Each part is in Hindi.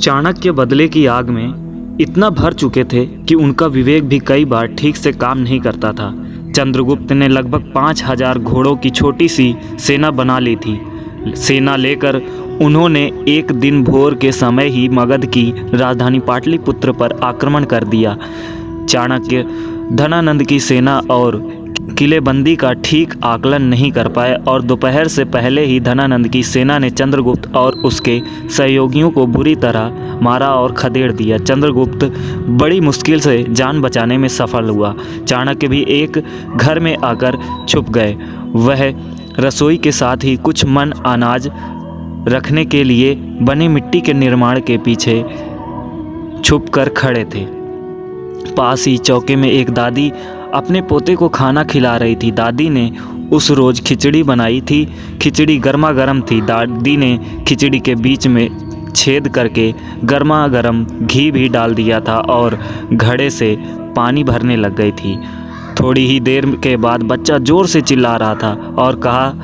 चाणक्य बदले की आग में इतना भर चुके थे कि उनका विवेक भी कई बार ठीक से काम नहीं करता था। चंद्रगुप्त ने लगभग 5000 घोड़ों की छोटी सी सेना बना ली थी। सेना लेकर उन्होंने एक दिन भोर के समय ही मगध की राजधानी पाटलिपुत्र पर आक्रमण कर दिया। चाणक्य धनानंद की सेना और किलेबंदी का ठीक आकलन नहीं कर पाए और दोपहर से पहले ही धनानंद की सेना ने चंद्रगुप्त और उसके सहयोगियों को बुरी तरह मारा और खदेड़ दिया। चंद्रगुप्त बड़ी मुश्किल से जान बचाने में सफल हुआ। चाणक्य भी एक घर में आकर छुप गए। वह रसोई के साथ ही कुछ मन अनाज रखने के लिए बने मिट्टी के निर्माण के पीछे छुप कर खड़े थे। पास ही चौके में एक दादी अपने पोते को खाना खिला रही थी। दादी ने उस रोज़ खिचड़ी बनाई थी। खिचड़ी गर्मा गर्म थी। दादी ने खिचड़ी के बीच में छेद करके गर्मा गर्म घी भी डाल दिया था और घड़े से पानी भरने लग गई थी। थोड़ी ही देर के बाद बच्चा ज़ोर से चिल्ला रहा था और कहा,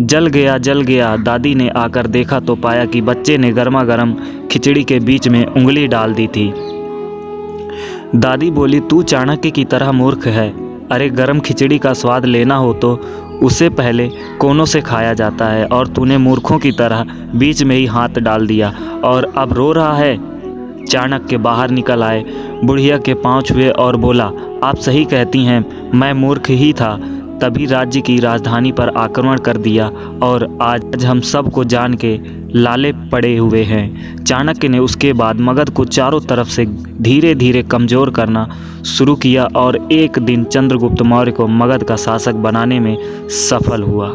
जल गया जल गया। दादी ने आकर देखा तो पाया कि बच्चे ने गर्मा गर्म खिचड़ी के बीच में उंगली डाल दी थी। दादी बोली, तू चाणक्य की तरह मूर्ख है। अरे गर्म खिचड़ी का स्वाद लेना हो तो उसे पहले कोनों से खाया जाता है और तूने मूर्खों की तरह बीच में ही हाथ डाल दिया और अब रो रहा है। चाणक्य बाहर निकल आए, बुढ़िया के पांव छुए और बोला, आप सही कहती हैं, मैं मूर्ख ही था, तभी राज्य की राजधानी पर आक्रमण कर दिया और आज हम सब को जान के लाले पड़े हुए हैं। चाणक्य ने उसके बाद मगध को चारों तरफ से धीरे धीरे कमज़ोर करना शुरू किया और एक दिन चंद्रगुप्त मौर्य को मगध का शासक बनाने में सफल हुआ।